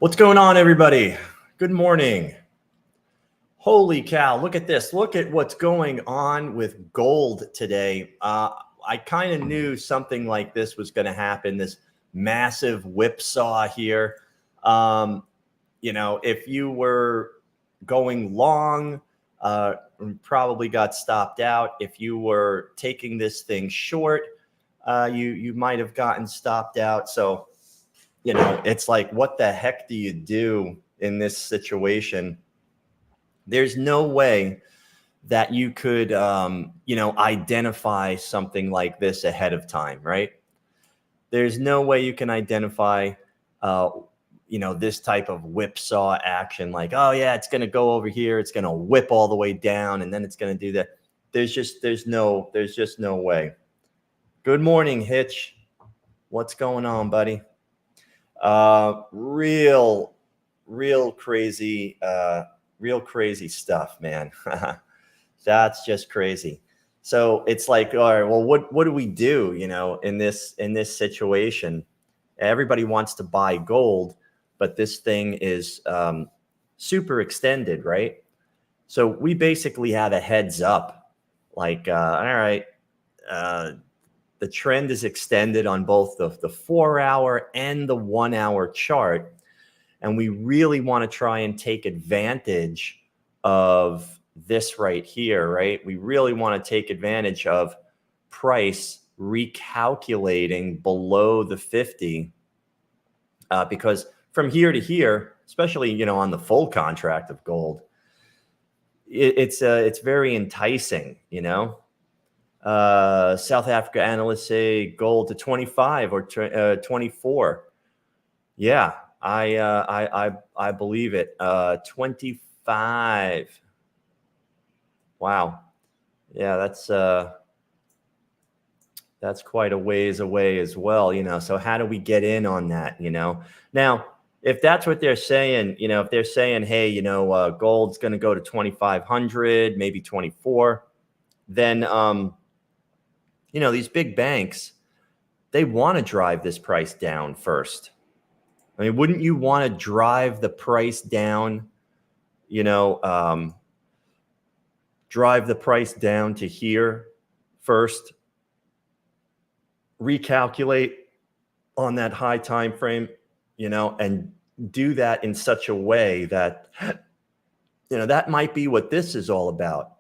What's going on, everybody? Good morning. Holy cow, look at this. Look at what's going on with gold today. I kind of knew something like this was going to happen, this massive whipsaw here. If you were going long, probably got stopped out. If you were taking this thing short, you might have gotten stopped out. So, it's like, what the heck do you do in this situation? There's no way that you could, identify something like this ahead of time, right? There's no way you can identify, this type of whipsaw action, like, oh yeah, it's going to go over here, it's going to whip all the way down, and then it's going to do that. There's just no way. Good morning, Hitch. What's going on, buddy? Real crazy stuff, man. That's just crazy. So it's like, all right, well, what do we do, in this situation? Everybody wants to buy gold, but this thing is super extended, right? So we basically have a heads up, like, all right, the trend is extended on both the 4-hour and the 1-hour chart. And we really want to try and take advantage of this right here, right? We really want to take advantage of price recalculating below the 50, because from here to here, especially, on the full contract of gold, it's very enticing, South Africa analysts say gold to 25 or 24. Yeah, I believe it. 25. Wow. Yeah, that's quite a ways away as well, So how do we get in on that, Now, if that's what they're saying, if they're saying, hey, gold's going to go to 2,500, maybe 24, then these big banks, they want to drive this price down first. I mean, wouldn't you want to drive the price down, drive the price down to here first, recalculate on that high time frame, and do that in such a way that, that might be what this is all about.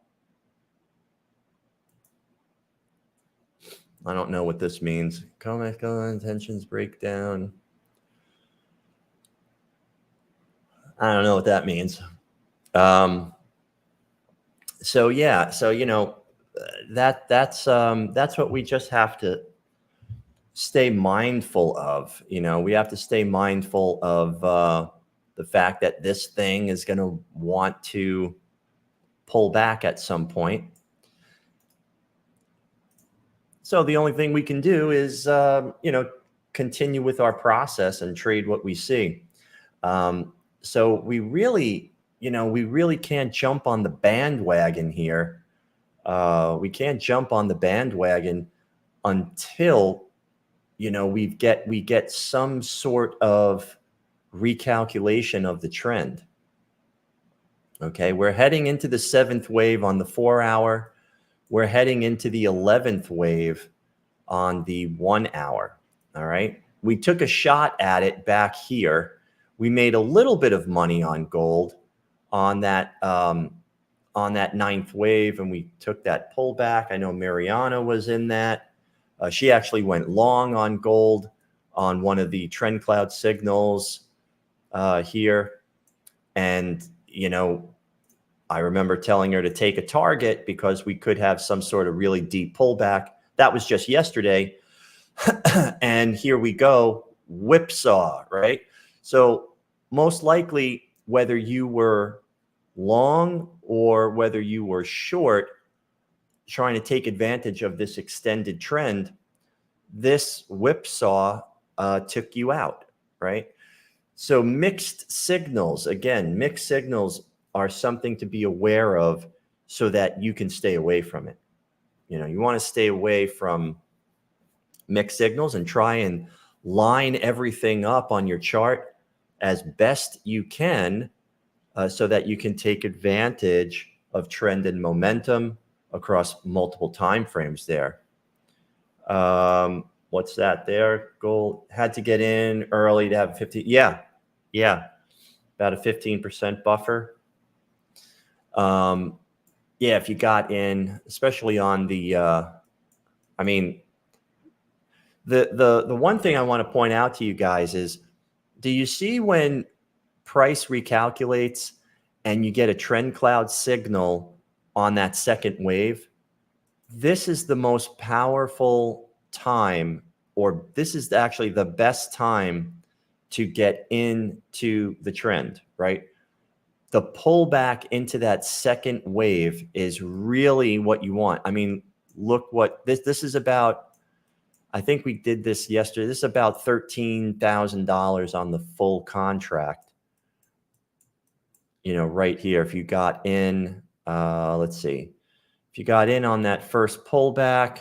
I don't know what this means. Commercial intentions breakdown. I don't know what that means. So yeah, so that's what we just have to stay mindful of. We have to stay mindful of the fact that this thing is going to want to pull back at some point. So the only thing we can do is continue with our process and trade what we see. So we really can't jump on the bandwagon here. We can't jump on the bandwagon until, we get some sort of recalculation of the trend. Okay, we're heading into the 7th wave on the 4-hour. We're heading into the 11th wave on the 1-hour. All right, we took a shot at it back here. We made a little bit of money on gold on that 9th wave, and we took that pullback. I know Mariana was in that. She actually went long on gold on one of the TrendCloud signals here. And, I remember telling her to take a target because we could have some sort of really deep pullback. That was just yesterday. And here we go, whipsaw, right? So most likely, whether you were long or whether you were short, trying to take advantage of this extended trend, this whipsaw took you out, right? So mixed signals, again, mixed signals are something to be aware of so that you can stay away from it. You want to stay away from mixed signals and try and line everything up on your chart as best you can so that you can take advantage of trend and momentum across multiple time frames there. What's that there? Gold had to get in early to have 50. Yeah. About a 15% buffer. Yeah, if you got in, especially on the, I mean, the one thing I want to point out to you guys is, do you see when price recalculates and you get a trend cloud signal on that second wave? This is the most powerful time, or this is actually the best time to get into the trend, right? The pullback into that second wave is really what you want. I mean, look what this is about. I think we did this yesterday. This is about $13,000 on the full contract. You know, right here, if you got in, let's see, if you got in on that first pullback,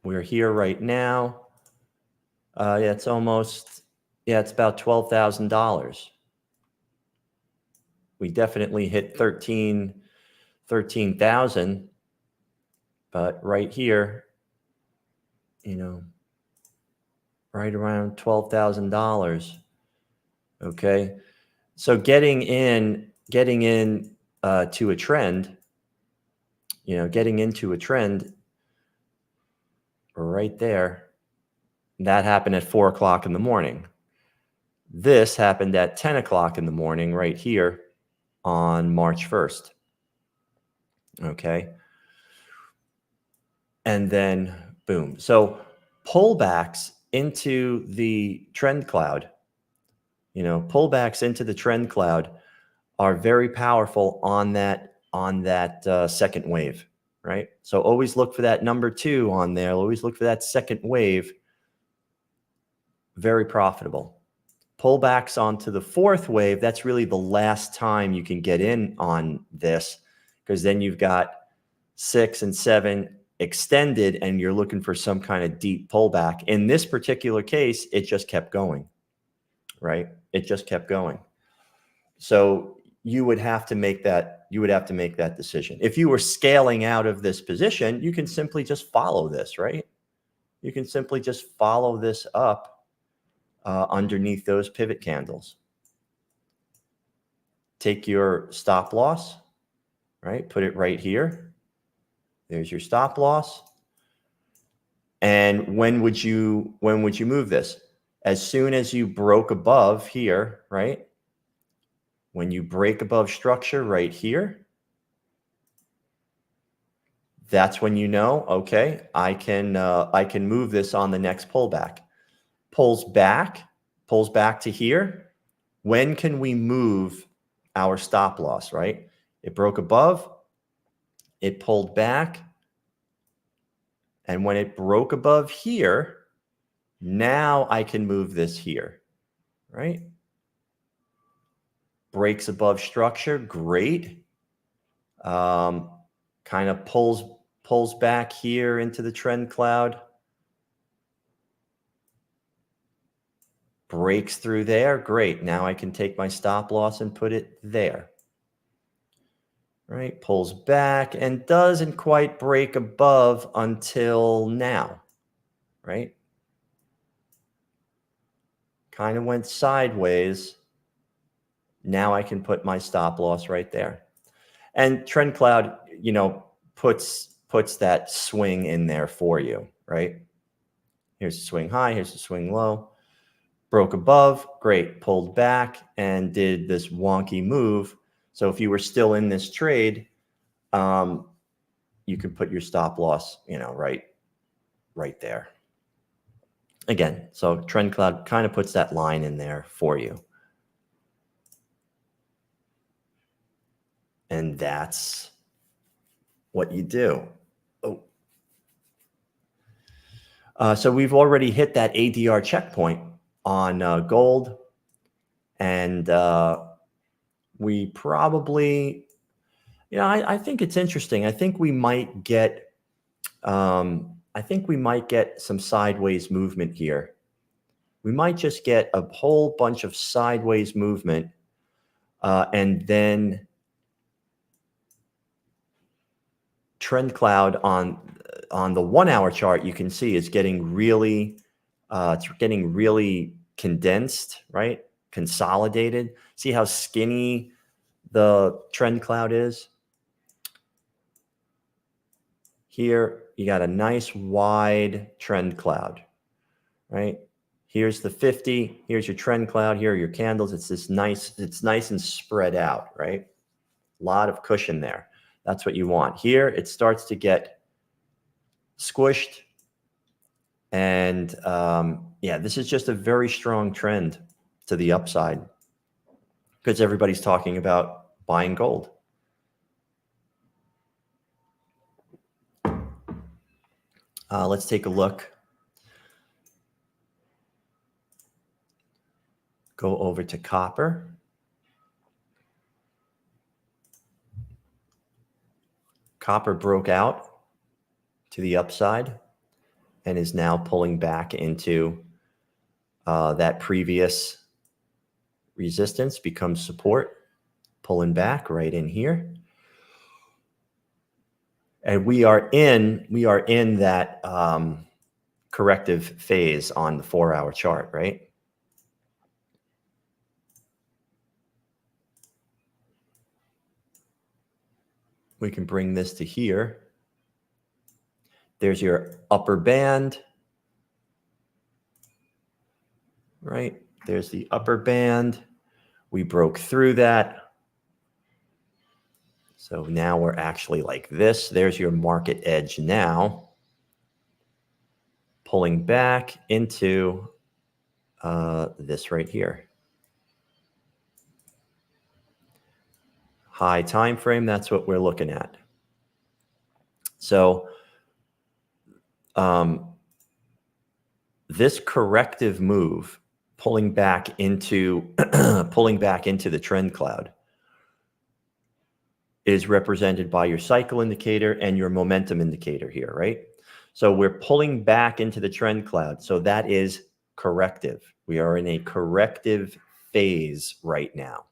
we're here right now. Yeah, it's almost, yeah, it's about $12,000. We definitely hit 13,000, but right here, you know, right around $12,000. Okay. So getting in to a trend, you know, getting into a trend right there, that happened at 4 o'clock in the morning. This happened at 10 o'clock in the morning right here on March 1st. Okay. And then boom. So pullbacks into the trend cloud, you know, pullbacks into the trend cloud are very powerful on that second wave, right? So always look for that number 2 on there. Always look for that second wave. Very profitable. Pullbacks onto the fourth wave, that's really the last time you can get in on this, because then you've got 6 and 7 extended and you're looking for some kind of deep pullback. In this particular case, it just kept going, right? It just kept going. So you would have to make that decision. If you were scaling out of this position, you can simply just follow this, right? You can simply just follow this up underneath those pivot candles. Take your stop loss, right? Put it right here. There's your stop loss. And when would you move this? As soon as you broke above here, right? When you break above structure right here, that's when you know, okay, I can move this on the next pullback. Pulls back to here. When can we move our stop loss, right? It broke above, it pulled back, and when it broke above here, now I can move this here, right? Breaks above structure, great. Kind of pulls back here into the trend cloud. Breaks through there, great. Now I can take my stop loss and put it there. Right, pulls back and doesn't quite break above until now, right? Kind of went sideways. Now I can put my stop loss right there. And TrendCloud, you know, puts that swing in there for you, right? Here's the swing high, here's the swing low. Broke above, great, pulled back and did this wonky move. So if you were still in this trade, you can put your stop loss, you know, right there. Again, so TrendCloud kind of puts that line in there for you. And that's what you do. Oh. So we've already hit that ADR checkpoint on gold. And we probably, you know, I think it's interesting. I think we might get I think we might get some sideways movement here. We might just get a whole bunch of sideways movement, and then TrendCloud on the 1 hour chart, you can see it's getting really condensed, right? Consolidated. See how skinny the TrendCloud is? Here, you got a nice wide TrendCloud, right? Here's the 50, here's your TrendCloud, here are your candles. It's nice and spread out, right? A lot of cushion there. That's what you want. Here, it starts to get squished. And yeah, this is just a very strong trend to the upside because everybody's talking about buying gold. Let's take a look. Go over to copper. Copper broke out to the upside and is now pulling back into that previous resistance, becomes support, pulling back right in here. And we are in that corrective phase on the 4 hour chart, right? We can bring this to here. There's your upper band, right? There's the upper band. We broke through that. So now we're actually like this. There's your market edge now. Pulling back into this right here. High time frame, that's what we're looking at. So this corrective move, pulling back into the trend cloud, is represented by your cycle indicator and your momentum indicator here, right? So we're pulling back into the trend cloud. So that is corrective. We are in a corrective phase right now.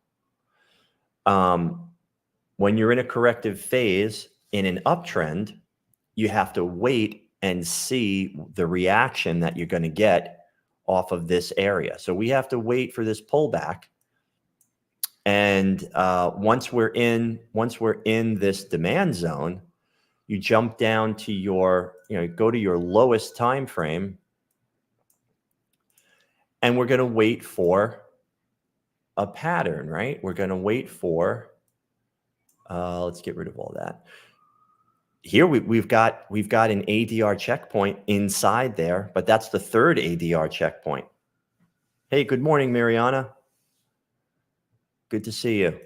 When you're in a corrective phase in an uptrend, you have to wait and see the reaction that you're going to get off of this area. So we have to wait for this pullback. And once we're in this demand zone, you jump down to your, go to your lowest time frame, and we're going to wait for a pattern, right? We're going to wait for, let's get rid of all that. Here we've got an ADR checkpoint inside there, but that's the third ADR checkpoint. Hey, good morning, Mariana. Good to see you.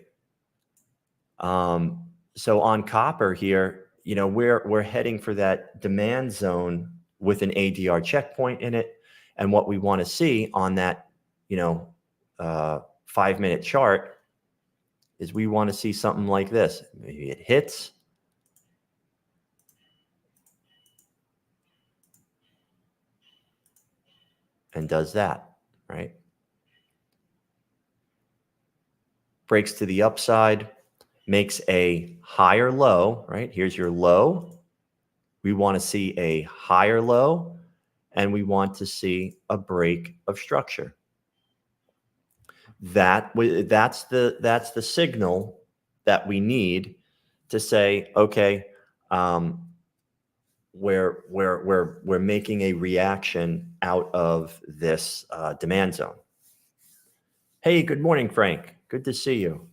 So on copper here, we're heading for that demand zone with an ADR checkpoint in it. And what we want to see on that, 5-minute chart is we want to see something like this. Maybe it hits. And does that, right? Breaks to the upside, makes a higher low, right? Here's your low. We want to see a higher low, and we want to see a break of structure. That's the signal that we need to say, okay, we're making a reaction out of this demand zone. Hey, good morning, Frank. Good to see you.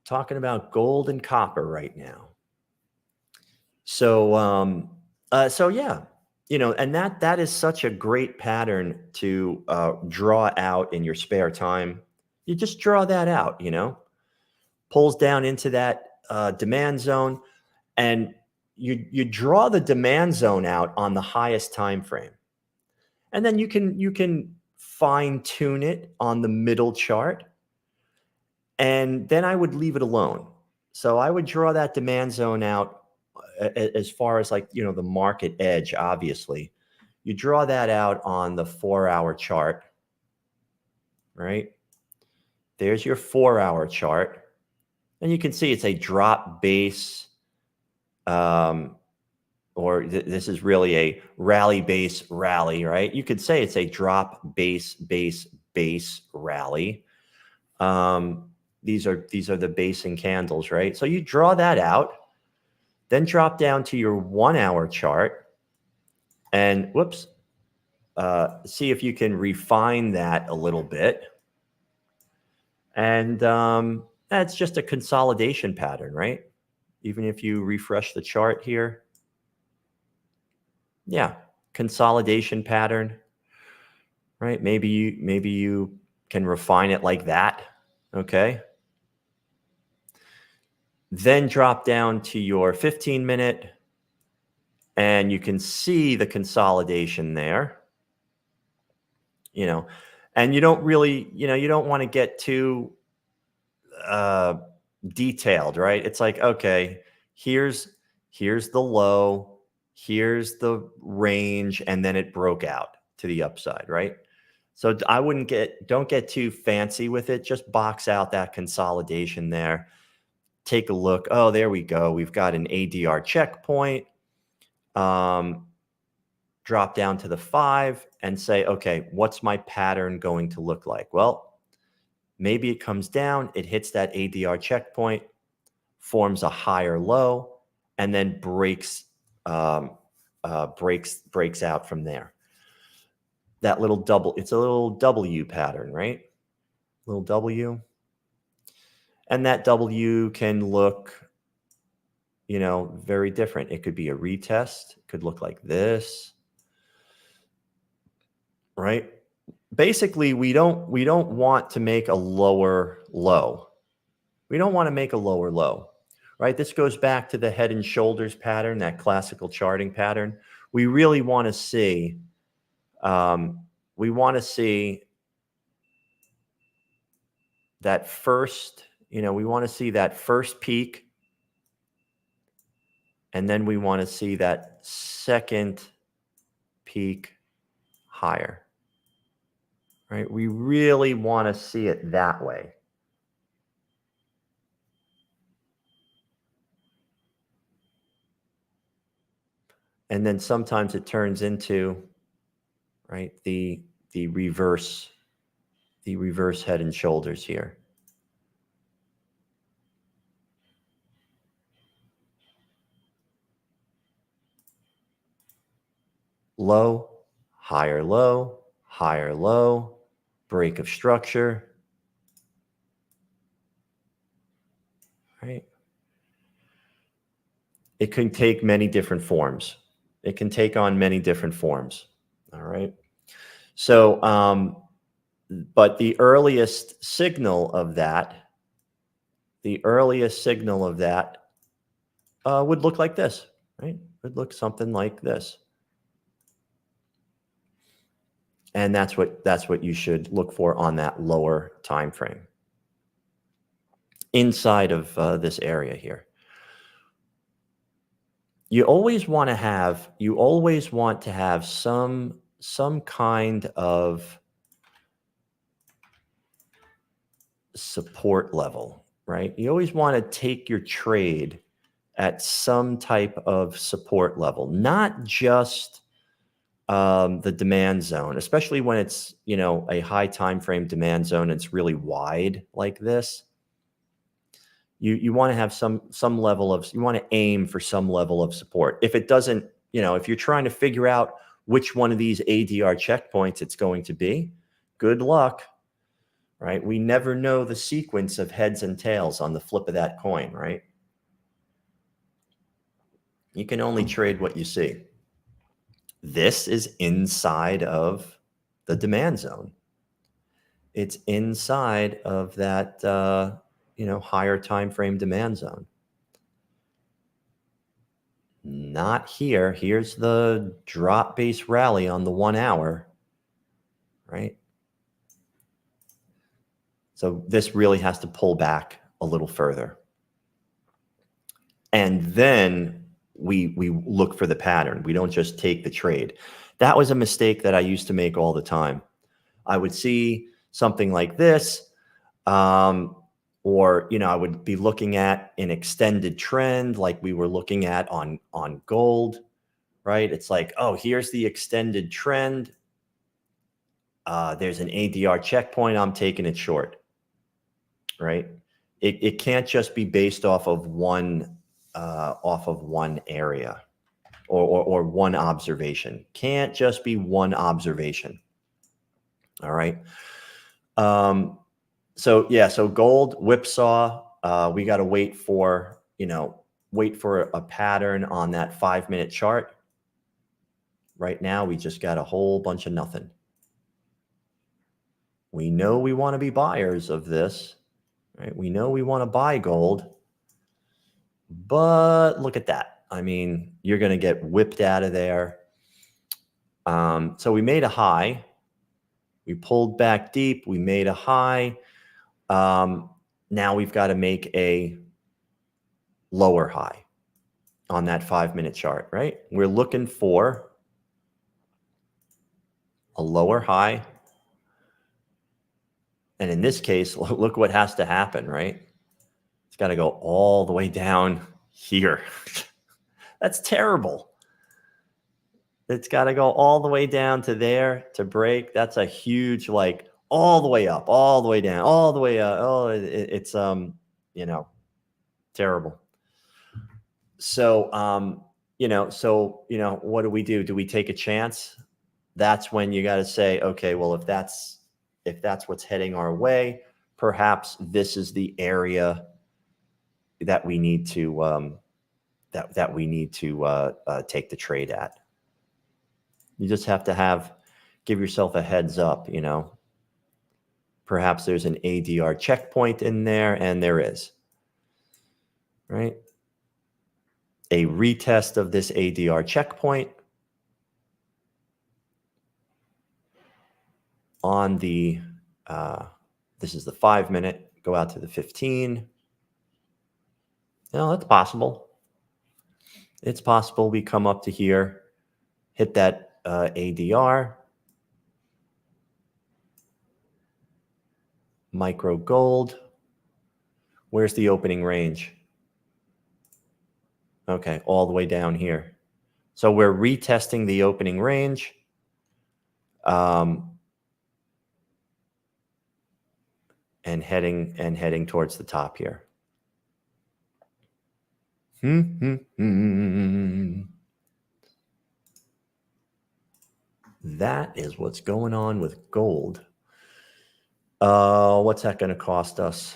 Talking about gold and copper right now. So so yeah, and that is such a great pattern to draw out in your spare time. You just draw that out, pulls down into that demand zone, and you draw the demand zone out on the highest time frame, and then you can fine tune it on the middle chart, and then I would leave it alone. So I would draw that demand zone out as far as like, the market edge, obviously, you draw that out on the 4-hour chart, right? There's your 4-hour chart. And you can see it's a drop base, or this is really a rally base rally, right? You could say it's a drop base rally. These are the basing candles, right? So you draw that out, then drop down to your 1-hour chart, and see if you can refine that a little bit. And that's just a consolidation pattern, right? Even if you refresh the chart here, yeah, consolidation pattern, right? Maybe you can refine it like that, okay? Then drop down to your 15-minute, and you can see the consolidation there, and you don't really, you don't want to get too detailed, right? It's like, okay, here's the low, here's the range, and then it broke out to the upside, right? So don't get too fancy with it. Just box out that consolidation there. Take a look. Oh, there we go. We've got an ADR checkpoint. Drop down to the 5 and say, okay, what's my pattern going to look like? Well, maybe it comes down, it hits that ADR checkpoint, forms a higher low, and then breaks out from there. That little double, it's a little W pattern, right? Little W. And that W can look, very different. It could be a retest. It could look like this, right? Basically, we don't want to make a lower low. We don't want to make a lower low, right? This goes back to the head and shoulders pattern, that classical charting pattern. We really want to see, that first, we want to see that first peak, and then we want to see that second peak higher, right? We really want to see it that way. And then sometimes it turns into, right, the reverse head and shoulders here. Low, higher low, higher low, break of structure, right? It can take many different forms. It can take on many different forms, all right? So, but the earliest signal of that would look like this, right? Would look something like this. And that's what you should look for on that lower time frame inside of this area here. You always want to have some kind of support level, right? You always want to take your trade at some type of support level, not just the demand zone, especially when it's, a high time frame demand zone. It's really wide like this. You want to have some level of, you want to aim for some level of support. If it doesn't, if you're trying to figure out which one of these ADR checkpoints it's going to be, good luck, right? We never know the sequence of heads and tails on the flip of that coin, right? You can only trade what you see. This is inside of the demand zone. It's inside of that, higher time frame demand zone. Not here. Here's the drop base rally on the 1 hour, right? So this really has to pull back a little further. And then we look for the pattern. We don't just take the trade. That was a mistake that I used to make all the time. I would see something like this, or I would be looking at an extended trend like we were looking at on gold, right? It's like, oh, here's the extended trend. There's an ADR checkpoint. I'm taking it short, right? It can't just be based off of one area or one observation. Can't just be one observation. All right. So gold whipsaw. We got to wait for a pattern on that 5-minute chart. Right now, we just got a whole bunch of nothing. We know we want to be buyers of this, right? We know we want to buy gold, but look at that. I mean, you're going to get whipped out of there. So we made a high. We pulled back deep. We made a high. Now we've got to make a lower high on that 5-minute chart, right? We're looking for a lower high. And in this case, look what has to happen, right? It's got to go all the way down here. That's terrible. It's got to go all the way down to there to break. That's a huge, like, all the way up, all the way down, all the way up. Oh, it's terrible. So, what do we do? Do we take a chance? That's when you got to say, okay, well, if that's what's heading our way, perhaps this is the area that we need to take the trade at. You just have to give yourself a heads up, Perhaps there's an ADR checkpoint in there, and there is, right? A retest of this ADR checkpoint on the, this is the 5-minute, go out to the 15. That's possible. It's possible we come up to here, hit that ADR. Micro gold. Where's the opening range? Okay, all the way down here. So we're retesting the opening range. And heading towards the top here. That is what's going on with gold. What's that going to cost us?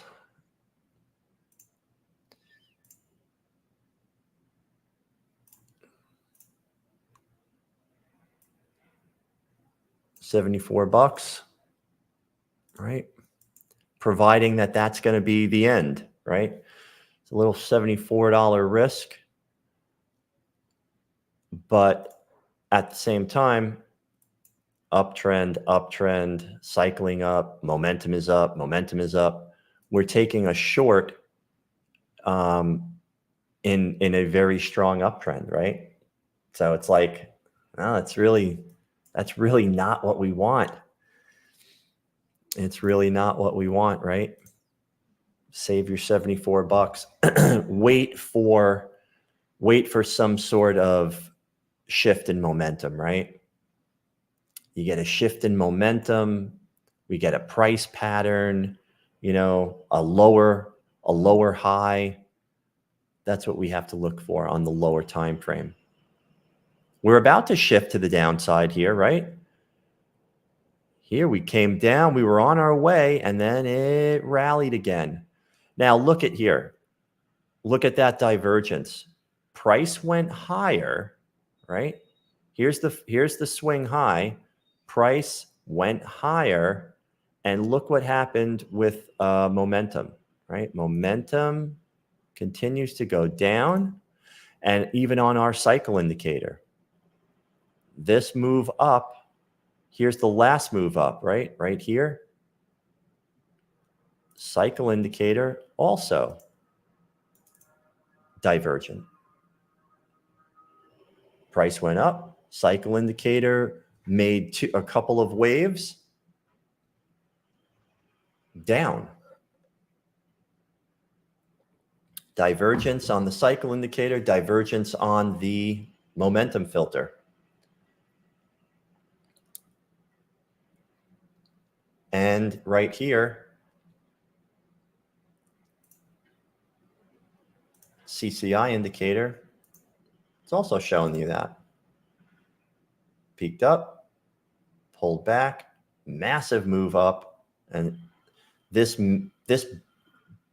$74, right? Providing that that's going to be the end, right? It's a little $74 risk. But at the same time, uptrend, cycling up, momentum is up. We're taking a short in a very strong uptrend, right? So it's like, no, that's really not what we want. It's really not what we want, right? Save your $74. Wait for some sort of shift in momentum, right? You get a shift in momentum, we get a price pattern, a lower high. That's what we have to look for on the lower time frame. We're about to shift to the downside here, right? Here we came down, we were on our way, and then it rallied again. Now look at here. Look at that divergence. Price went higher, right? Here's the swing high. Price went higher, and look what happened with momentum, right? Momentum continues to go down, and even on our cycle indicator, this move up, here's the last move up, right? Right here. Cycle indicator also divergent. Price went up. Cycle indicator made a couple of waves. Down. Divergence on the cycle indicator, divergence on the momentum filter. And right here, CCI indicator, it's also showing you that. Peaked up, pulled back, massive move up, and this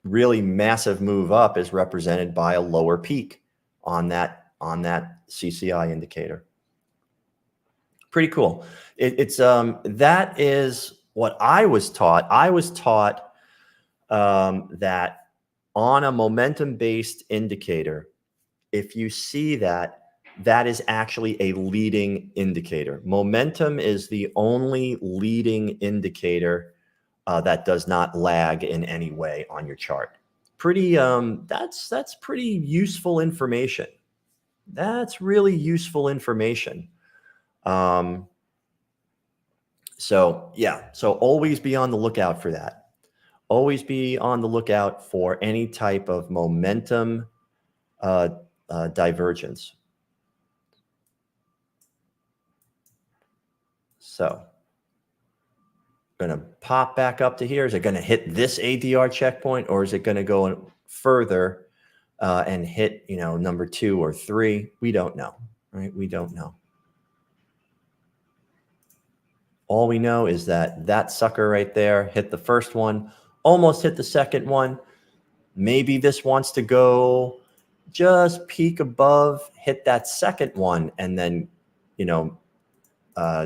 really massive move up is represented by a lower peak on that CCI indicator. Pretty cool. That is what I was taught. I was taught that on a momentum-based indicator, if you see that, that is actually a leading indicator. Momentum is the only leading indicator that does not lag in any way on your chart. Pretty, that's pretty useful information. That's really useful information. So yeah, so always be on the lookout for that. Always be on the lookout for any type of momentum divergence. So going to pop back up to here. Is it going to hit this ADR checkpoint, or is it going to go further and hit, you know, number 2 or 3? We don't know, right? We don't know. All we know is that that sucker right there hit the first one, almost hit the second one. Maybe this wants to go just peak above, hit that second one, and then, you know,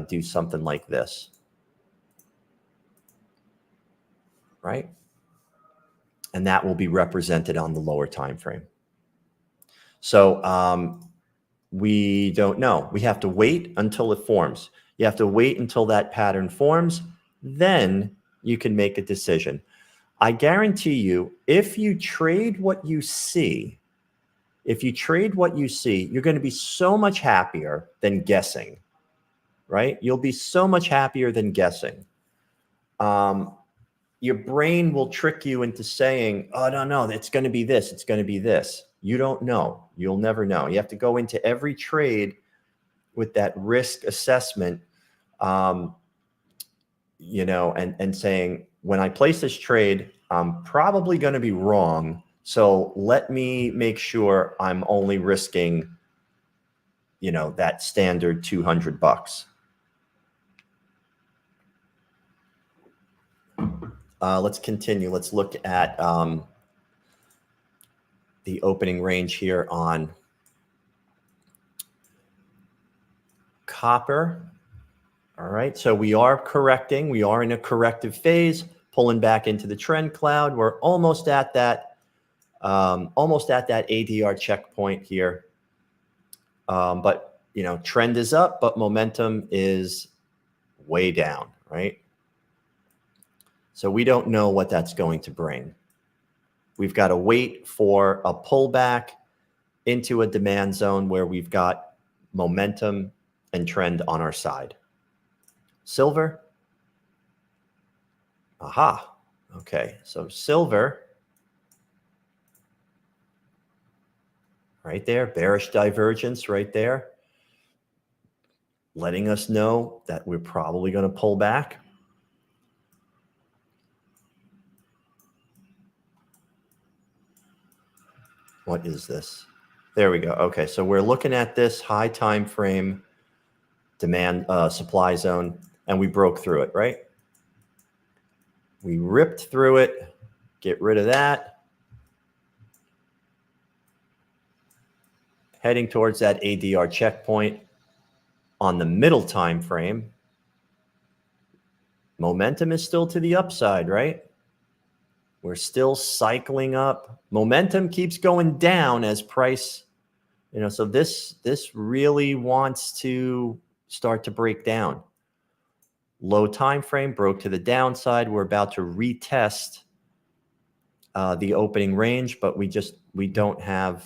do something like this. Right? And that will be represented on the lower time frame. So we don't know. We have to wait until it forms. You have to wait until that pattern forms. Then you can make a decision. I guarantee you, if you trade what you see, you're going to be so much happier than guessing, right? You'll be so much happier than guessing. Your brain will trick you into saying, oh, no, it's going to be this. It's going to be this. You don't know. You'll never know. You have to go into every trade with that risk assessment, you know, and saying, when I place this trade, I'm probably going to be wrong. So let me make sure I'm only risking, you know, that standard $200. Let's continue. Let's look at the opening range here on copper. All right, so we are correcting. We are in a corrective phase, pulling back into the trend cloud. We're almost at that ADR checkpoint here. But you know, trend is up, but momentum is way down, right? So we don't know what that's going to bring. We've got to wait for a pullback into a demand zone where we've got momentum and trend on our side. Silver. Aha. Okay, so silver. Right there, bearish divergence right there. Letting us know that we're probably going to pull back. What is this? There we go. Okay, so we're looking at this high time frame demand supply zone, and we broke through it, right? We ripped through it. Get rid of that. Heading towards that ADR checkpoint on the middle time frame. Momentum is still to the upside, right? We're still cycling up. Momentum keeps going down as price, you know, so this really wants to start to break down. Low time frame broke to the downside. We're about to retest the opening range, but we don't have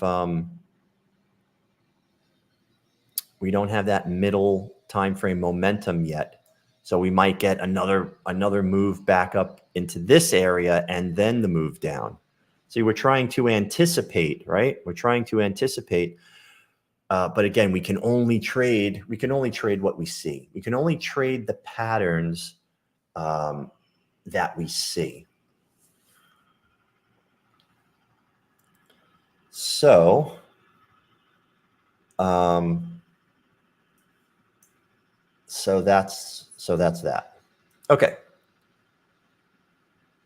We don't have that middle time frame momentum yet. So we might get another move back up into this area and then the move down. See, we're trying to anticipate, right? We're trying to anticipate. But again, we can only trade what we see. We can only trade the patterns that we see. So, so that's that. Okay.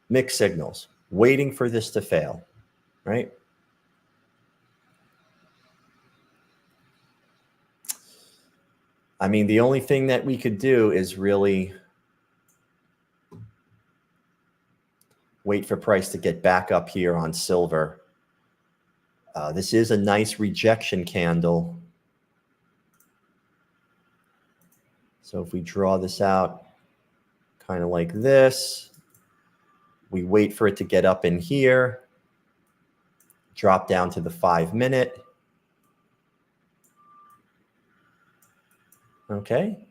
Mixed signals, waiting for this to fail, right? I mean, the only thing that we could do is really wait for price to get back up here on silver. This is a nice rejection candle. So if we draw this out kind of like this, we wait for it to get up in here, drop down to the 5-minute. Okay.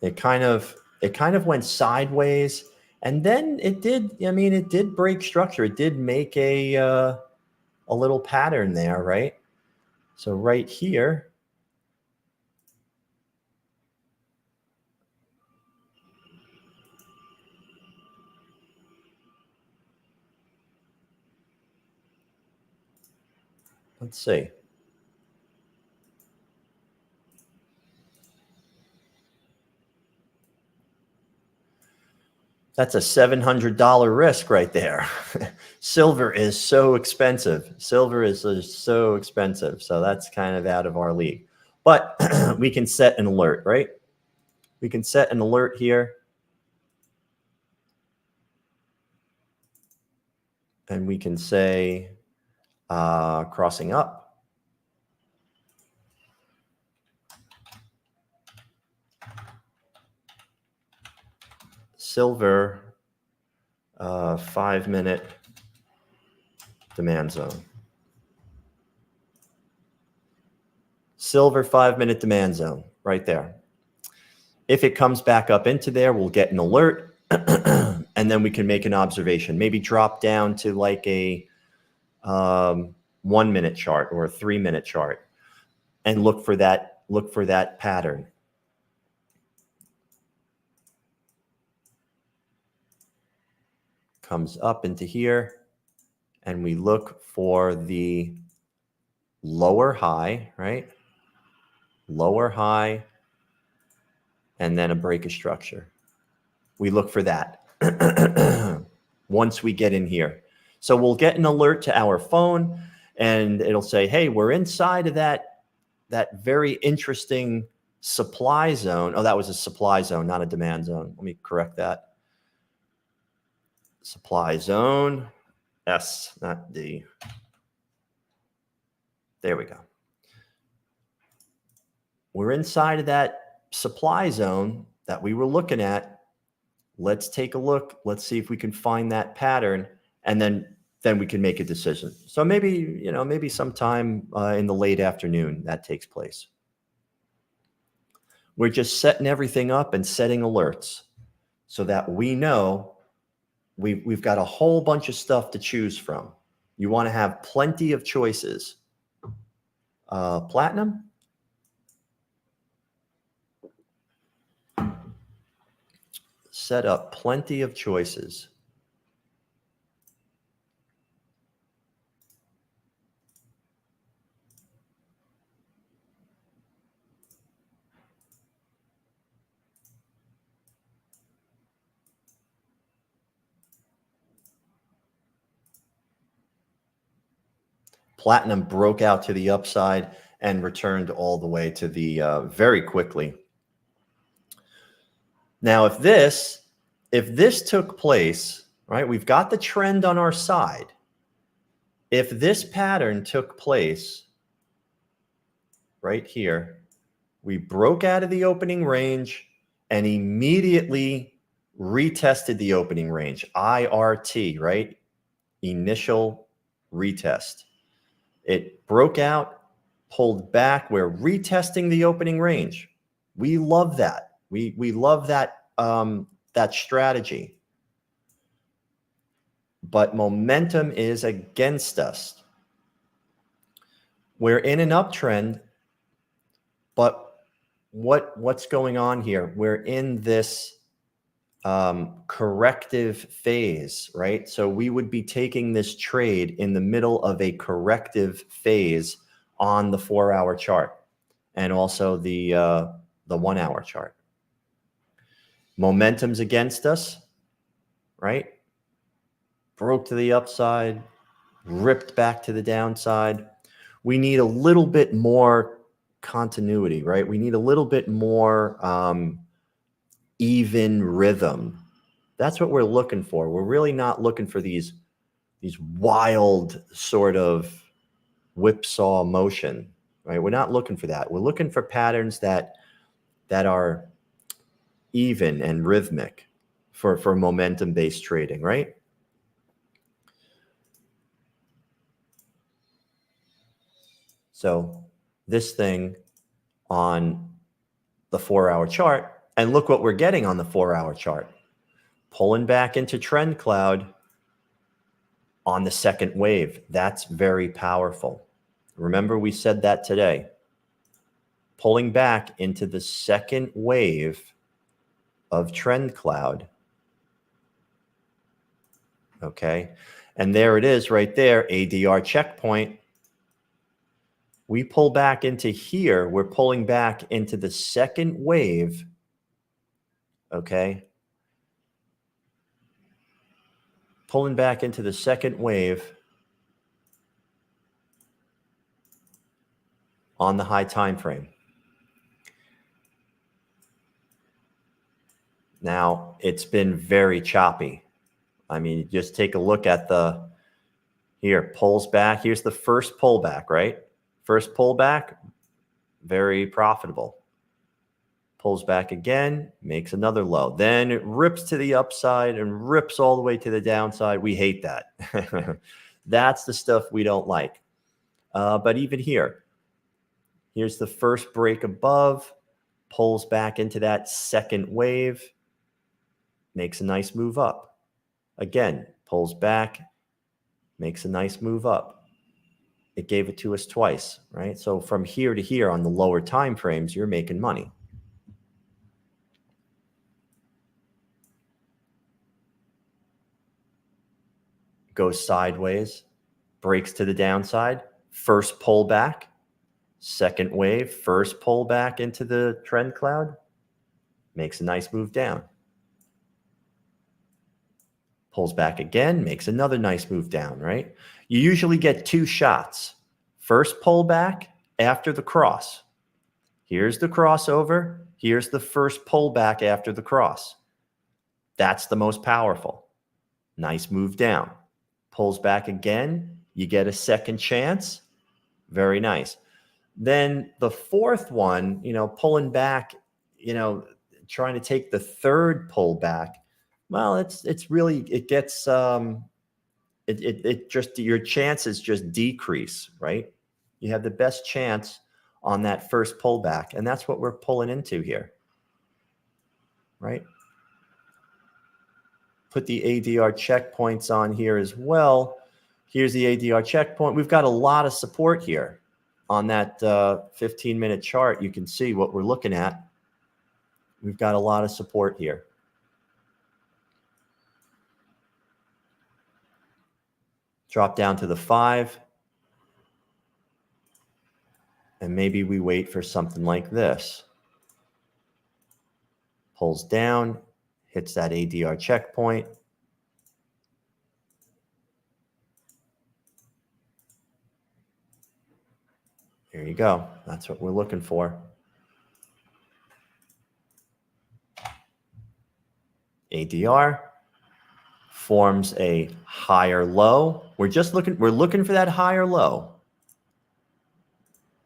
It kind of went sideways, and then it did break structure. It did make a little pattern there, right? So right here, let's see. That's a $700 risk right there. Silver is so expensive. Silver is so expensive. So that's kind of out of our league. But we can set an alert, right? We can set an alert here. And we can say crossing up. Silver 5-minute demand zone. Silver 5-minute demand zone right there. If it comes back up into there, we'll get an alert and then we can make an observation. Maybe drop down to like a 1-minute chart or a 3-minute chart and look for that pattern. Comes up into here and we look for the lower high, right? Lower high and then a break of structure. We look for that once we get in here. So we'll get an alert to our phone and it'll say, hey, we're inside of that very interesting supply zone. Oh, that was a supply zone, not a demand zone. Let me correct that. Supply zone, S, not D. There we go. We're inside of that supply zone that we were looking at. Let's take a look. Let's see if we can find that pattern, and then we can make a decision. So maybe sometime in the late afternoon that takes place. We're just setting everything up and setting alerts so that we know we've got a whole bunch of stuff to choose from. You want to have plenty of choices. Platinum. Set up plenty of choices. Platinum broke out to the upside and returned all the way to the very quickly. Now, if this took place, right, we've got the trend on our side. If this pattern took place right here, we broke out of the opening range and immediately retested the opening range, IRT, right? Initial retest. It broke out, pulled back. We're retesting the opening range. We love that. We love that, that strategy. But momentum is against us. We're in an uptrend, but what's going on here? We're in this corrective phase, right? So we would be taking this trade in the middle of a corrective phase on the 4-hour chart and also the 1-hour chart. Momentum's against us, right? Broke to the upside, ripped back to the downside. We need a little bit more continuity, right? We need a little bit more even rhythm. That's what we're looking for. We're really not looking for these wild sort of whipsaw motion, right? We're not looking for that. We're looking for patterns that are even and rhythmic for momentum-based trading, right? So this thing on the 4-hour chart, and look what we're getting on the 4-hour chart. Pulling back into TrendCloud on the second wave. That's very powerful. Remember, we said that today. Pulling back into the second wave of TrendCloud. Okay. And there it is right there, ADR checkpoint. We pull back into here. We're pulling back into the second wave. Okay. Pulling back into the second wave on the high time frame. Now, it's been very choppy. I mean, just take a look at here, pulls back. Here's the first pullback, right? First pullback, very profitable. Pulls back again, makes another low. Then it rips to the upside and rips all the way to the downside. We hate that. That's the stuff we don't like. But even here, here's the first break above, pulls back into that second wave, makes a nice move up. Again, pulls back, makes a nice move up. It gave it to us twice, right? So from here to here on the lower time frames, you're making money. Goes sideways, breaks to the downside, first pullback, second wave, first pullback into the trend cloud, makes a nice move down. Pulls back again, makes another nice move down, right? You usually get two shots. First pullback after the cross. Here's the crossover. Here's the first pullback after the cross. That's the most powerful. Nice move down. Pulls back again. You get a second chance. Very nice. Then the fourth one, pulling back, trying to take the third pullback. Well, it's really, it gets, it just, your chances just decrease, right? You have the best chance on that first pullback, and that's what we're pulling into here, right? Put the ADR checkpoints on here as well. Here's the ADR checkpoint. We've got a lot of support here on that 15-minute chart. You can see what we're looking at. We've got a lot of support here. Drop down to the 5. And maybe we wait for something like this. Pulls down, hits that ADR checkpoint. There you go. That's what we're looking for. ADR forms a higher low. We're looking for that higher low.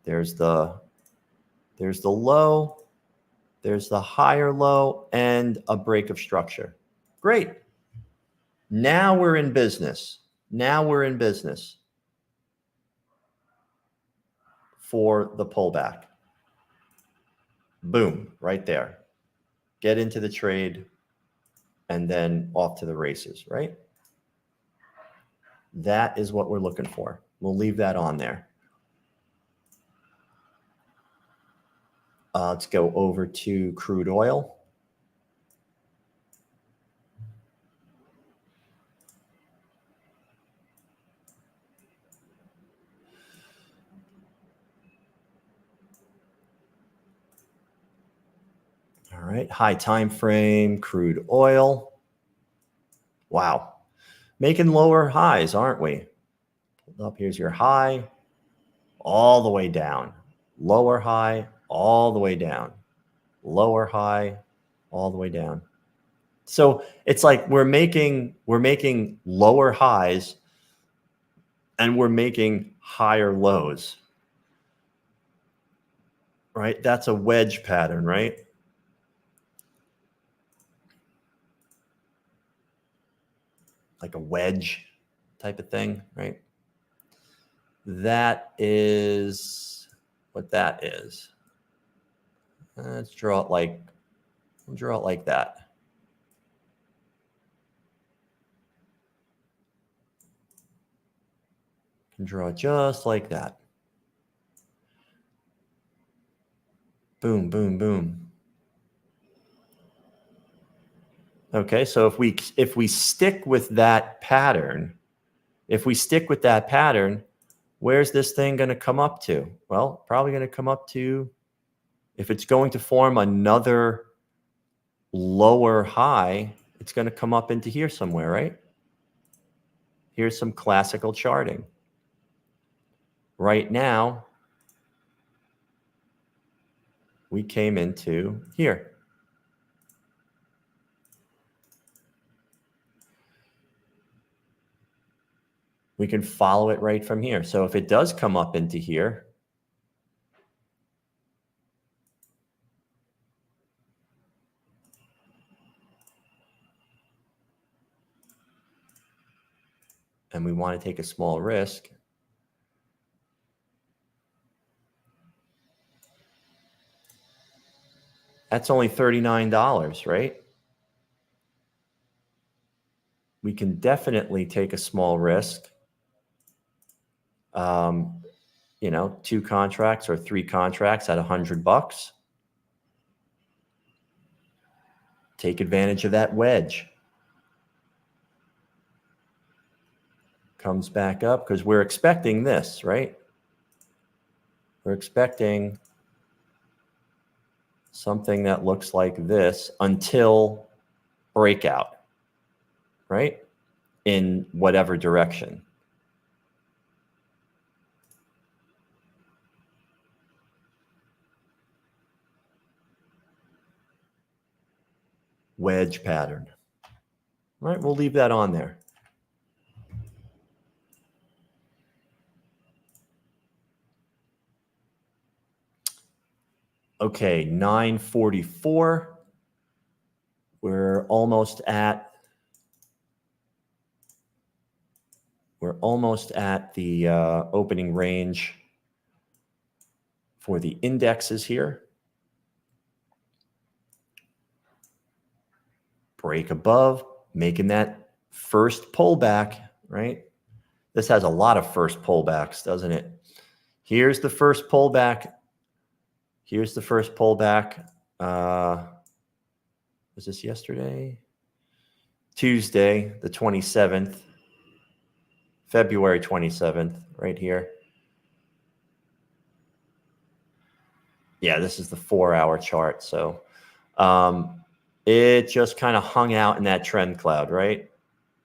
There's the low, there's the higher low, and a break of structure. Great. Now we're in business. Now we're in business. for the pullback. Boom, right there. Get into the trade and then off to the races, right? That is what we're looking for. We'll leave that on there. Let's go over to crude oil. All right, high time frame, crude oil. Wow, making lower highs, aren't we? Hold up, here's your high, all the way down. Lower high, all the way down. Lower high, all the way down. So it's like we're making lower highs and we're making higher lows, right? That's a wedge pattern, right? Like a wedge type of thing, right? That is what that is. Let's draw it like that. Can draw it just like that. Boom, boom, boom. Okay, so if we stick with that pattern, where's this thing going to come up to? Well, probably going to come up to, if it's going to form another lower high, it's going to come up into here somewhere, right? Here's some classical charting. Right now, we came into here. We can follow it right from here. So if it does come up into here, and we want to take a small risk, that's only $39, right? We can definitely take a small risk. You know, 2 contracts or 3 contracts at $100. Take advantage of that wedge. Comes back up because we're expecting this, right? We're expecting something that looks like this until breakout, right? In whatever direction. Wedge pattern. All right, we'll leave that on there. Okay, 944. We're almost at the opening range for the indexes here. Break above, making that first pullback, right? This has a lot of first pullbacks, doesn't it? Here's the first pullback. Here's the first pullback. Was this yesterday? Tuesday, the 27th, February 27th, right here. Yeah, this is the 4-hour chart. So it just kind of hung out in that trend cloud, right?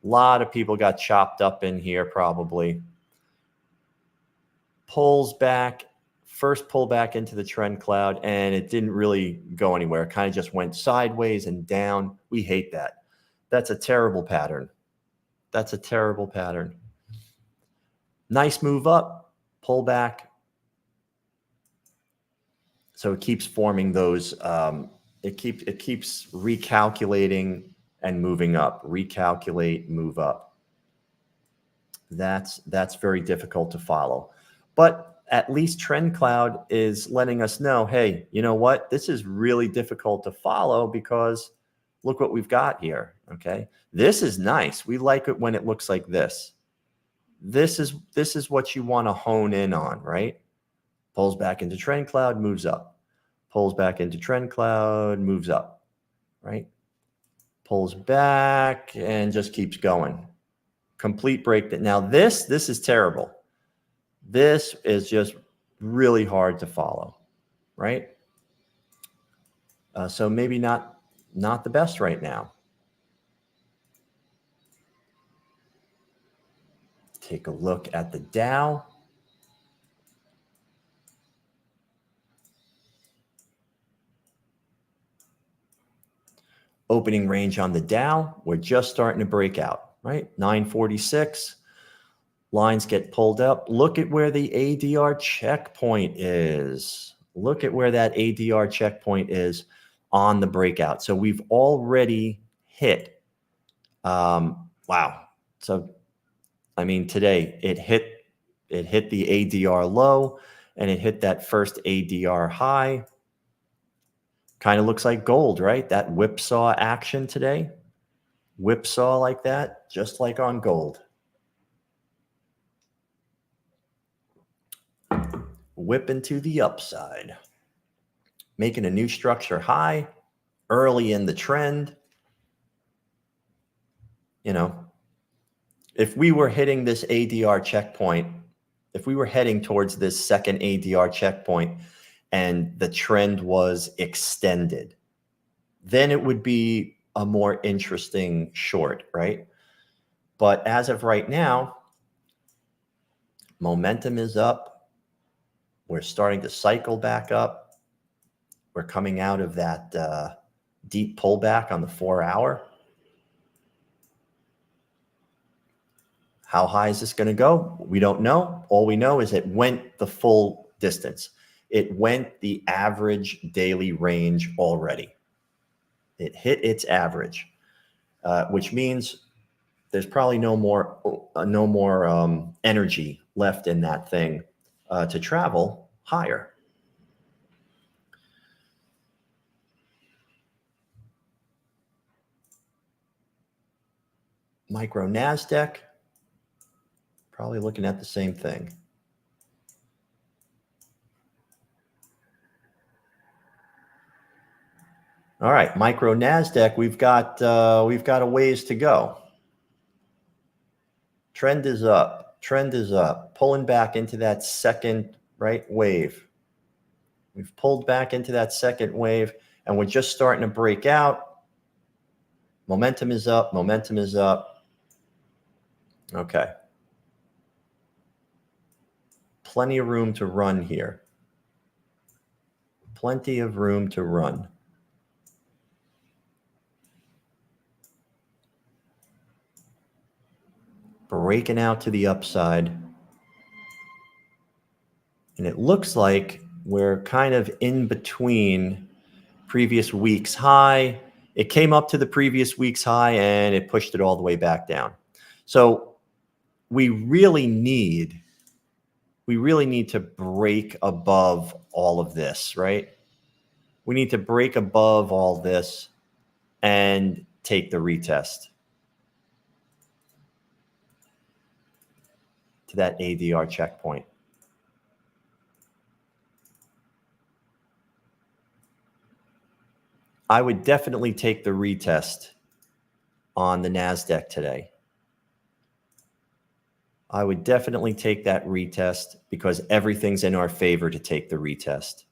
A lot of people got chopped up in here probably. Pulls back, first pullback into the trend cloud, and it didn't really go anywhere. It kind of just went sideways and down. We hate that. That's a terrible pattern. That's a terrible pattern. Nice move up, pull back. So it keeps forming those, it keeps recalculating and moving up, recalculate, move up. That's very difficult to follow. But at least TrendCloud is letting us know, hey, you know what? This is really difficult to follow because look what we've got here. Okay. This is nice. We like it when it looks like this. This is what you want to hone in on, right? Pulls back into TrendCloud, moves up. Pulls back into TrendCloud, moves up, right? Pulls back and just keeps going. Complete break. Now this is terrible. This is just really hard to follow, right? So maybe not the best right now. Take a look at the Dow. Opening range on the Dow, we're just starting to break out, right? 946. Lines get pulled up. Look at where the ADR checkpoint is. Look at where that ADR checkpoint is on the breakout. So we've already hit, wow. So, I mean, today it hit the ADR low and it hit that first ADR high. Kind of looks like gold, right? That whipsaw action today. Whipsaw like that, just like on gold. Whipping to the upside. Making a new structure high early in the trend. You know, if we were hitting this ADR checkpoint, if we were heading towards this second ADR checkpoint and the trend was extended, then it would be a more interesting short, right? But as of right now, momentum is up. We're starting to cycle back up. We're coming out of that deep pullback on the 4-hour. How high is this going to go? We don't know. All we know is it went the full distance. It went the average daily range already. It hit its average, which means there's probably no more energy left in that thing to travel higher. Micro NASDAQ, probably looking at the same thing. All right, micro NASDAQ, we've got a ways to go. Trend is up, pulling back into that second wave. We've pulled back into that second wave, and we're just starting to break out. Momentum is up, momentum is up. Okay. Plenty of room to run here. Plenty of room to run. Breaking out to the upside. And it looks like we're kind of in between previous week's high. It came up to the previous week's high and it pushed it all the way back down. So we really need to break above all of this, right? We need to break above all this and take the retest to that ADR checkpoint. I would definitely take the retest on the NASDAQ today. I would definitely take that retest because everything's in our favor to take the retest.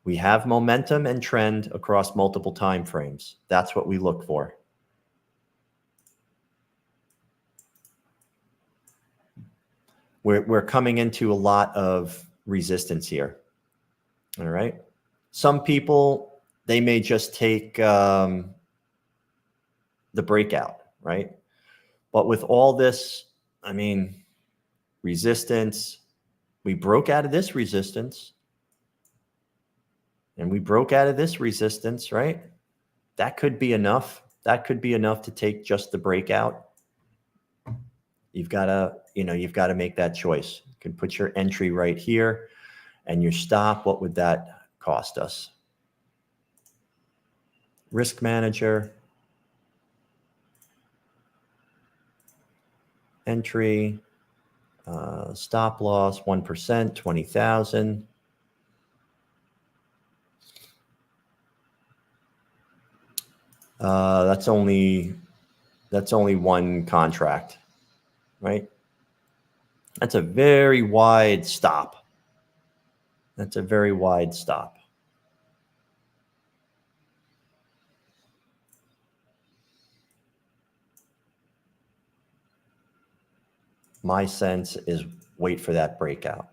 We have momentum and trend across multiple time frames. That's what we look for. We're coming into a lot of resistance here. All right. Some people, they may just take the breakout, right? But with all this, I mean, resistance, we broke out of this resistance and we broke out of this resistance, right? That could be enough. That could be enough to take just the breakout. You've got to make that choice. You can put your entry right here and your stop. What would that cost us? Risk manager, entry, stop loss 1%, 20,000. That's only one contract, right? That's a very wide stop. That's a very wide stop. My sense is wait for that breakout.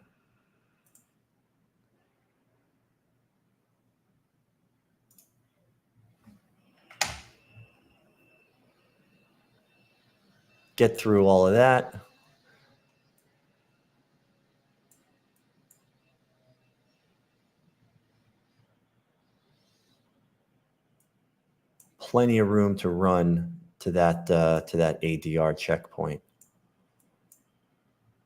Get through all of that. Plenty of room to run to that ADR checkpoint.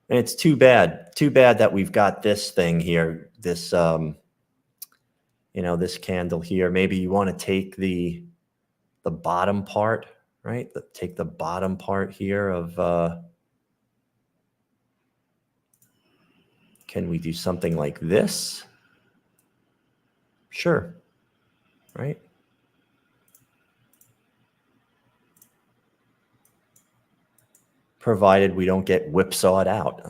And it's too bad that we've got this thing here, this this candle here. Maybe you want to take the bottom part, right? Take the bottom part here of can we do something like this? Sure. Right? Provided we don't get whipsawed out.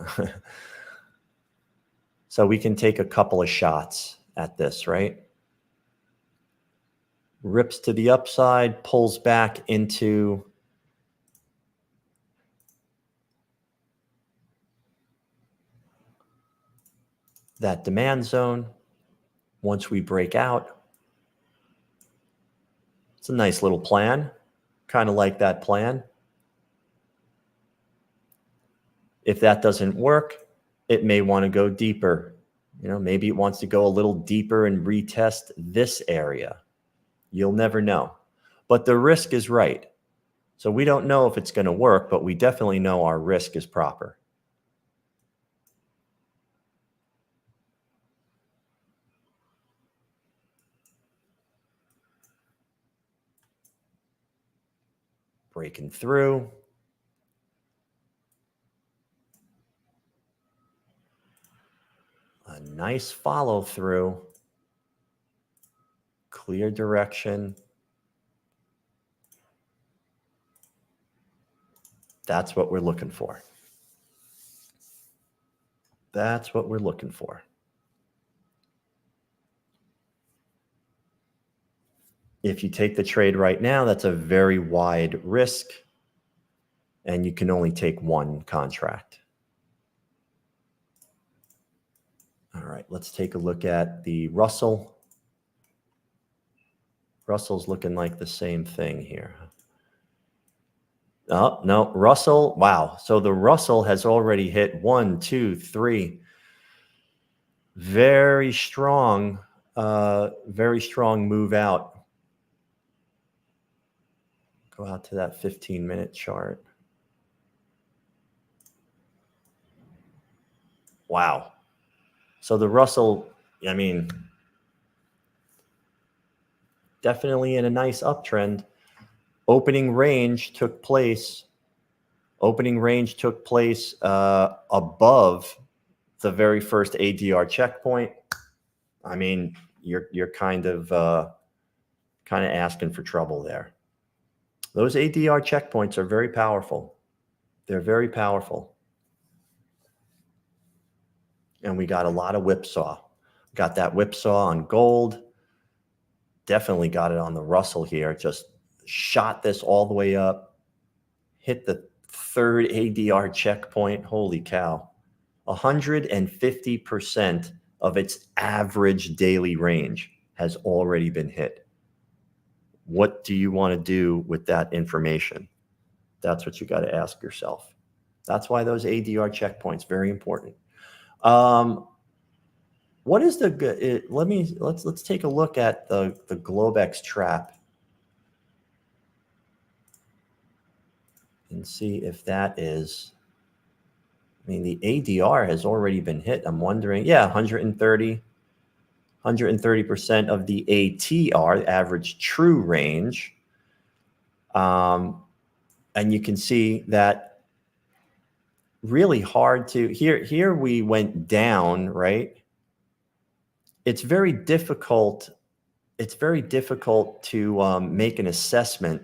So we can take a couple of shots at this, right? Rips to the upside, pulls back into that demand zone. Once we break out, it's a nice little plan. Kind of like that plan. If that doesn't work, it may want to go deeper. Maybe it wants to go a little deeper and retest this area. You'll never know. But the risk is right. So we don't know if it's going to work, but we definitely know our risk is proper. Breaking through. A nice follow through. Clear direction. That's what we're looking for. That's what we're looking for. If you take the trade right now, that's a very wide risk, and you can only take one contract. All right, let's take a look at the Russell. Russell's looking like the same thing here. Oh, no, Russell, wow. So the Russell has already hit 1, 2, 3. Very strong move out. Go out to that 15-minute chart. Wow. So the Russell, I mean, definitely in a nice uptrend. Opening range took place above the very first ADR checkpoint. I mean, you're kind of asking for trouble there. Those ADR checkpoints are very powerful. They're very powerful. And we got a lot of whipsaw. Got that whipsaw on gold. Definitely got it on the Russell here. Just shot this all the way up. Hit the third ADR checkpoint. Holy cow. 150% of its average daily range has already been hit. What do you want to do with that information? That's what you got to ask yourself. That's why those ADR checkpoints very important. What is the good? Let's take a look at the Globex trap and see if that is I mean, the ADR has already been hit. I'm wondering, yeah, 130% of the ATR, average true range. And you can see that really hard to, here we went down, right? It's very difficult. It's very difficult to make an assessment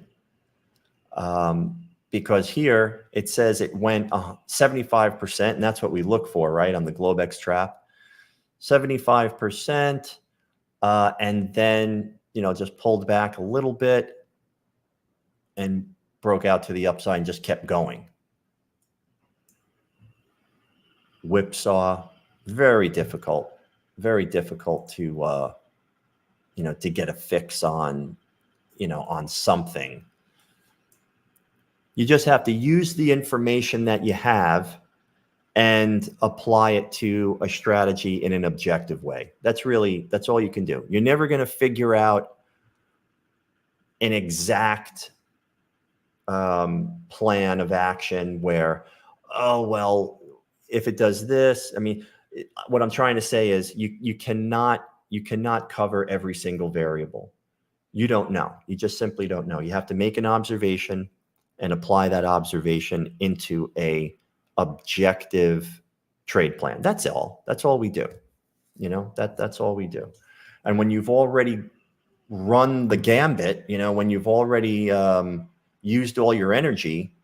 because here it says it went 75%, and that's what we look for, right, on the Globex trap, 75%, and then, you know, just pulled back a little bit and broke out to the upside and just kept going. Whipsaw, very difficult to, you know, to get a fix on, you know, on something. You just have to use the information that you have and apply it to a strategy in an objective way. That's all you can do. You're never going to figure out an exact plan of action where, oh, well, if it does this, I mean, what I'm trying to say is you cannot cover every single variable. You don't know. You just simply don't know. You have to make an observation and apply that observation into a objective trade plan. That's all. That's all we do. You know, that's all we do. And when you've already run the gambit, you know, when you've already used all your energy,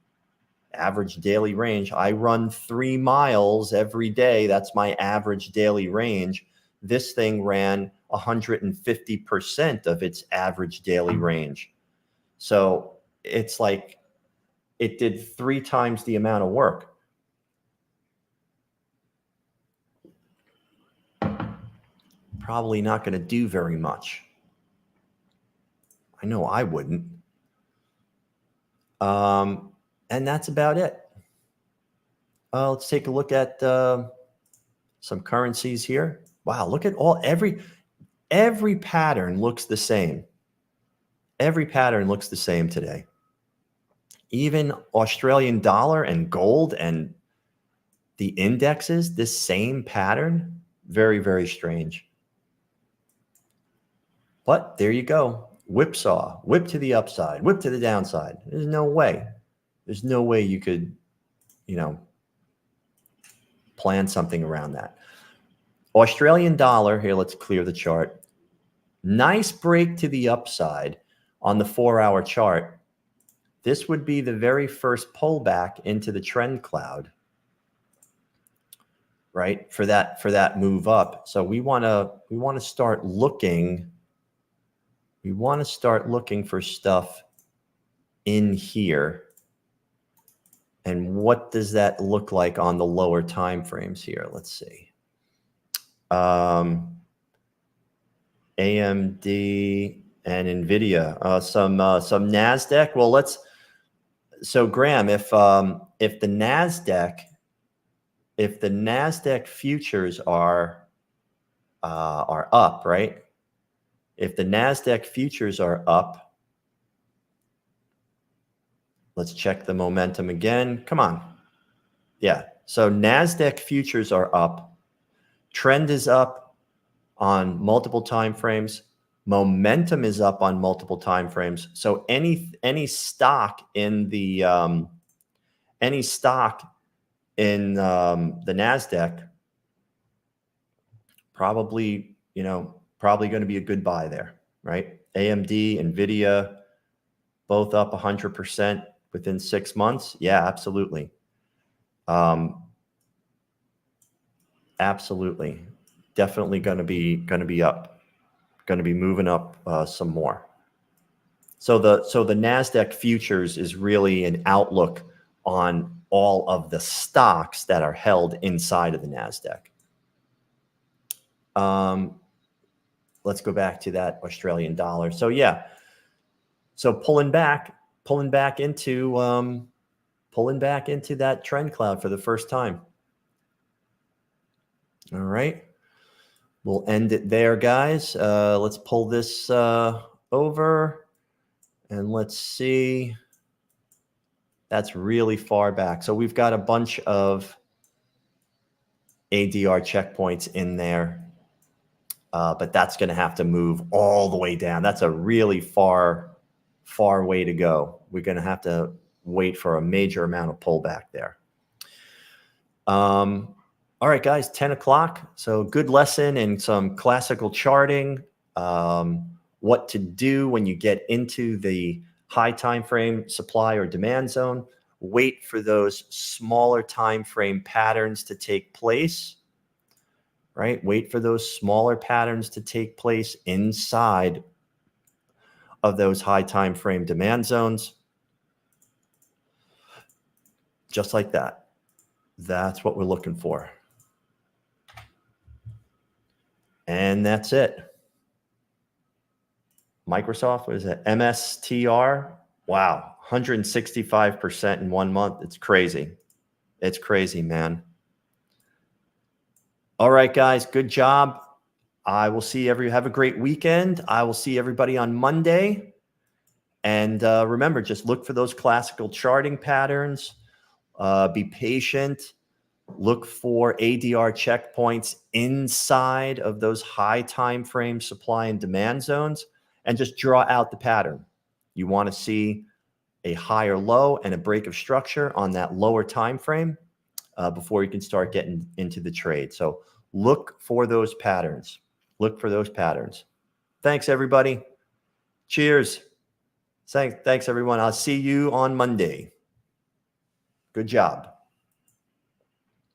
average daily range, I run 3 miles every day. That's my average daily range. This thing ran 150% of its average daily range. So it's like it did 3 times the amount of work. Probably not going to do very much. I know I wouldn't. And that's about it. Let's take a look at some currencies here. Wow, look at every pattern looks the same. Every pattern looks the same today. Even Australian dollar and gold and the indexes, this same pattern. Very, very strange. But there you go. Whipsaw, whip to the upside, whip to the downside. There's no way. There's no way you could, you know, plan something around that. Australian dollar, here, let's clear the chart. Nice break to the upside on the 4-hour chart. This would be the very first pullback into the trend cloud, right? For that move up. So we want to start looking. We want to start looking for stuff in here. And what does that look like on the lower time frames here? Let's see. AMD and Nvidia, some Nasdaq. Well, so Graham, if the Nasdaq futures are up, right? If the Nasdaq futures are up, let's check the momentum again. Come on. Yeah. So Nasdaq futures are up. Trend is up on multiple time frames. Momentum is up on multiple time frames. So any stock in the Nasdaq probably going to be a good buy there, right? AMD, Nvidia, both up 100% within 6 months. Yeah, absolutely. Absolutely. Definitely going to be up, going to be moving up some more. So the Nasdaq futures is really an outlook on all of the stocks that are held inside of the Nasdaq. Let's go back to that Australian dollar. So yeah, so pulling back into that trend cloud for the first time. All right, we'll end it there, guys. Let's pull this over, and let's see. That's really far back. So we've got a bunch of ADR checkpoints in there. But that's going to have to move all the way down. That's a really far way to go. We're going to have to wait for a major amount of pullback there. All right, guys, 10 o'clock. So good lesson in some classical charting, what to do when you get into the high time frame supply or demand zone. Wait for those smaller time frame patterns to take place, right? Wait for those smaller patterns to take place inside of those high time frame demand zones. Just like that. That's what we're looking for. And that's it. Microsoft, what is it? MSTR. Wow, 165% in 1 month. It's crazy. It's crazy, man. All right, guys, good job. I will see have a great weekend. I will see everybody on Monday. And remember, just look for those classical charting patterns. Be patient. Look for ADR checkpoints inside of those high time frame supply and demand zones, and just draw out the pattern. You want to see a higher low and a break of structure on that lower time frame before you can start getting into the trade. So look for those patterns. Look for those patterns. Thanks, everybody. Cheers. Thanks, everyone. I'll see you on Monday. Good job.